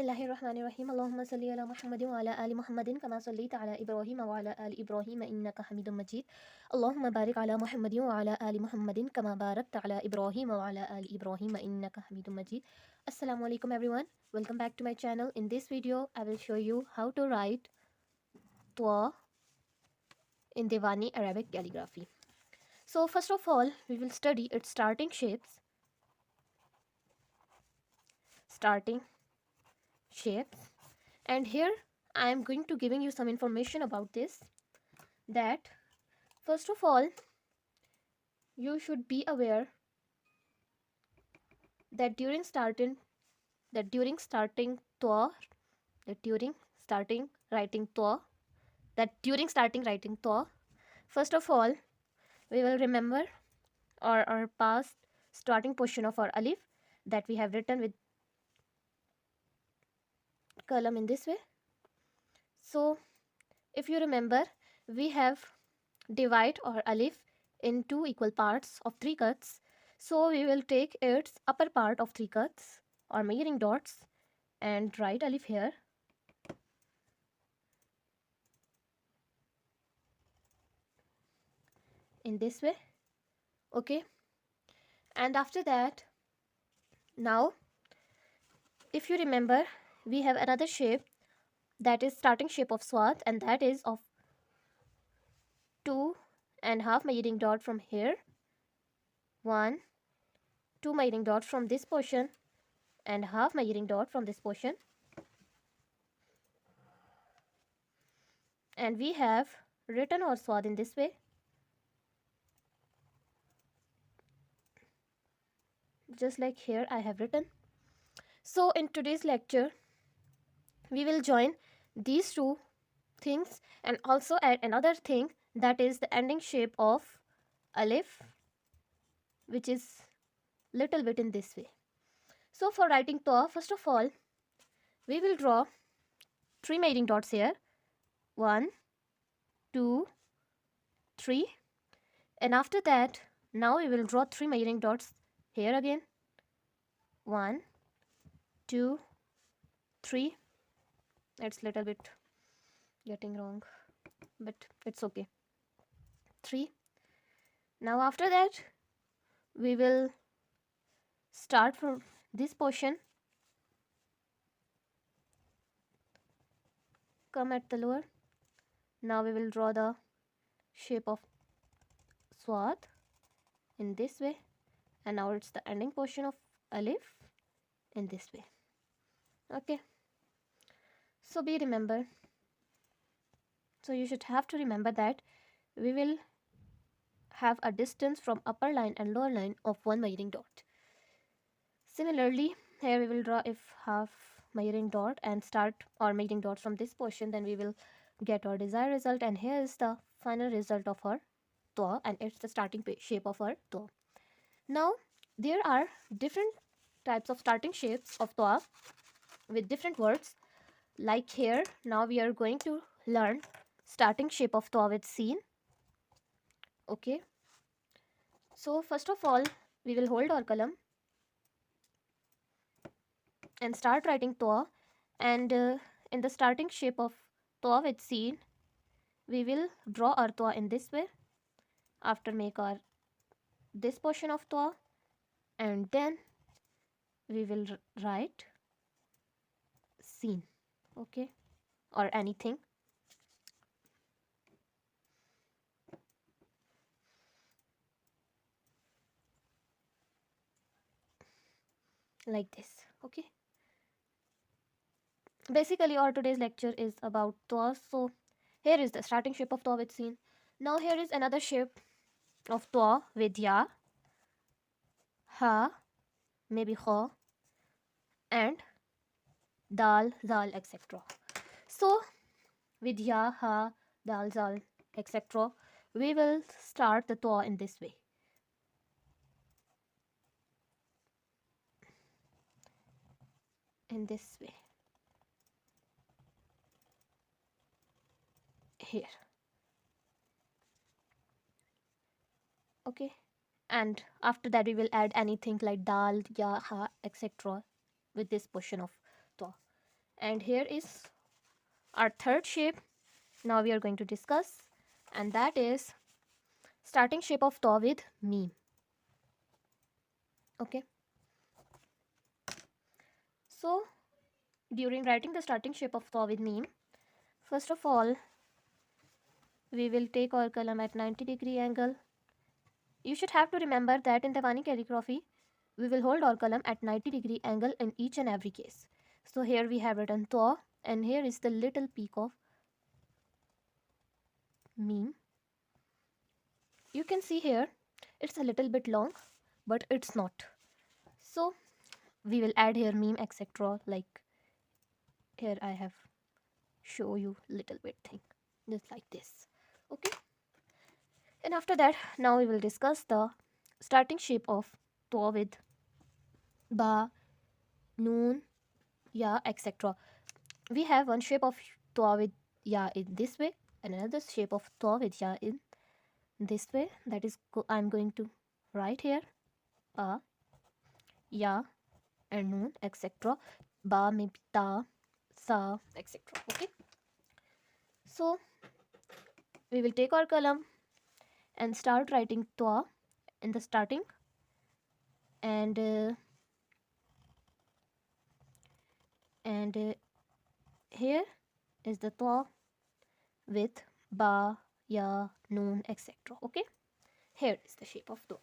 Bismillahirrahmanirrahim. Allahumma salli ala Muhammadin wa ala ali Muhammadin kama sallaita ala Ibrahim wa ala ali Ibrahim innaka Hamidum Majid. Allahumma barik ala Muhammadin wa ala ali Muhammadin kama barakta ala Ibrahim wa ala ali Ibrahim innaka Hamidum Majid. Assalamu alaikum everyone. Welcome back to my channel. In this video, I will show you how to write Twa in Diwani Arabic calligraphy. So first of all, we will study its starting shapes. And here I am going to giving you some information about this, that first of all you should be aware that during starting writing Twa, first of all we will remember our past starting portion of our alif that we have written with qalam in this way. So if you remember, we have divide our alif in two equal parts of 3 cuts. So we will take its upper part of 3 cuts or measuring dots and write alif here. In this way, okay. And after that, now if you remember, we have another shape that is starting shape of swat, and that is of 2.5 measuring dot from here, 1, 2 measuring dot from this portion and half measuring dot from this portion, and we have written our swat in this way, just like here I have written. So in today's lecture we will join these two things and also add another thing, that is the ending shape of alif, which is little bit in this way. So for writing Twa, first of all we will draw 3 measuring dots here, 1, 2, 3, and after that now we will draw 3 measuring dots here again, 1, 2, 3. It's little bit getting wrong, but it's okay. 3. Now after that we will start from this portion, come at the lower. Now we will draw the shape of swat in this way, and now it's the ending portion of alif in this way. Okay, so you should have to remember that we will have a distance from upper line and lower line of 1 measuring dot. Similarly, here we will draw if half measuring dot and start our measuring dot from this portion, then we will get our desired result, and here is the final result of our Twa, and it's the starting shape of our Twa. Now there are different types of starting shapes of Twa with different words. Like here, now we are going to learn starting shape of Twa with Sin. Okay, so first of all we will hold our qalam and start writing Twa, and in the starting shape of Twa with Sin we will draw our Twa in this way. After make our this portion of Twa, and then we will write Sin, okay, or anything. Like this, okay. Basically our today's lecture is about Twa, so here is the starting shape of Twa with Sin. Now here is another shape of Twa with Ya, Ha, maybe Kha, and Dal, Zal, etc. So with Ya, Ha, Dal, Zal, etc. we will start the Twa in this way. In this way. Here. Okay. And after that we will add anything like dal, ya, ha, etc. with this portion of Twa. And here is our third shape now we are going to discuss, and that is starting shape of ta with meme. Okay, so during writing the starting shape of ta with meme, first of all we will take our qalam at 90-degree angle. You should have to remember that in Diwani calligraphy we will hold our qalam at 90-degree angle in each and every case. So here we have written ta, and here is the little peak of meme. You can see here it's a little bit long, but it's not. So we will add here meme etc. Like here I have show you little bit thing just like this. Okay, and after that now we will discuss the starting shape of ta with ba, noon, ya etc. We have one shape of ta with ya in this way and another shape of ta with ya in this way. That is I'm going to write here ba, ya and noon etc. Ba may be ta, sa etc. Okay, so we will take our qalam and start writing ta in the starting, and here is the ta with ba, ya, noon etc. Okay, here is the shape of ta.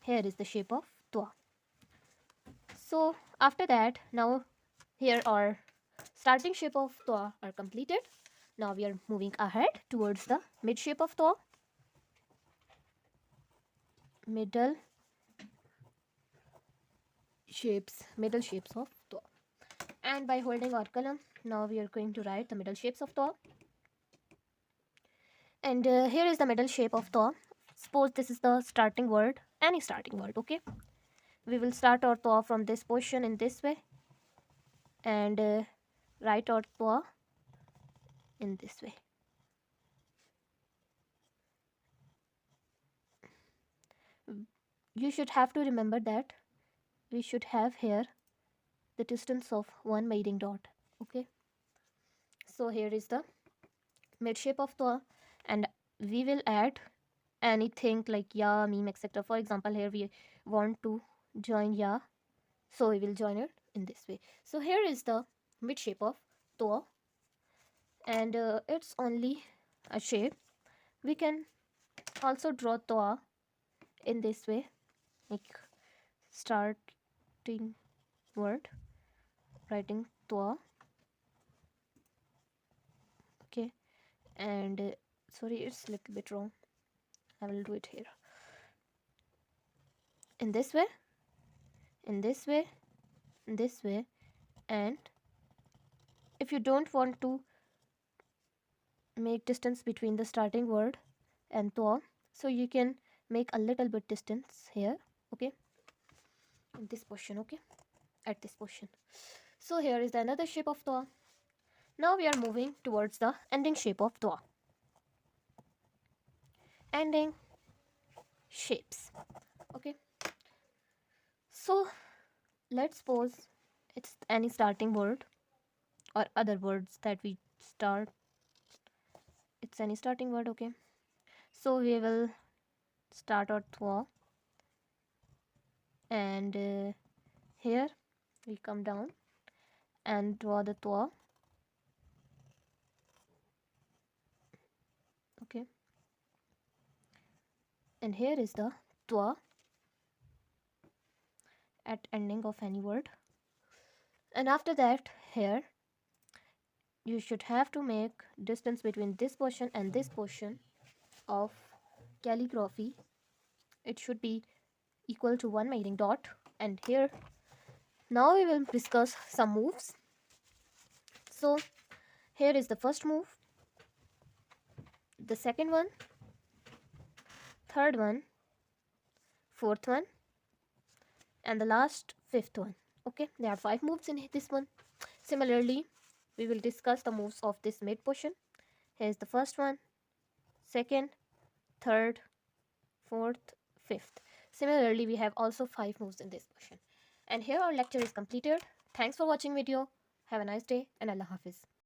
Here is the shape of ta. So after that, now here our starting shape of ta are completed. Now we are moving ahead towards the mid shape of ta. Middle shapes of ta. And by holding our qalam, now we are going to write the middle shapes of ta. And here is the middle shape of ta. Suppose this is the starting word, any starting word. Okay, we will start our ta from this position in this way, and write our ta in this way. You should have to remember that we should have here the distance of one mating dot. Okay, so here is the mid shape of ta, and we will add anything like ya, meme etc. For example, here we want to join ya, so we will join it in this way. So here is the mid shape of ta, and it's only a shape. We can also draw ta in this way, like starting word, writing ta. Okay, and sorry, it's a little bit wrong. I will do it here in this way, in this way, in this way. And if you don't want to make distance between the starting word and ta, so you can make a little bit distance here. Okay, in this position. Okay, at this position. So here is the another shape of ta. Now we are moving towards the ending shape of ta. Ending shapes. Okay, so let's suppose it's any starting word or other words that we start. It's any starting word. Okay, so we will start our ta, and here we come down and draw the ta. Okay, and here is the ta at ending of any word. And after that, here you should have to make distance between this portion and this portion of calligraphy. It should be equal to one mating dot. And here now we will discuss some moves. So here is the first move, the second one, third one, fourth one, and the last fifth one. Okay, there are 5 moves in this one. Similarly, we will discuss the moves of this mid portion. Here's the first one, second, third, fourth, fifth. Similarly, we have also 5 moves in this portion. And here our lecture is completed. Thanks for watching video. Have a nice day and Allah Hafiz.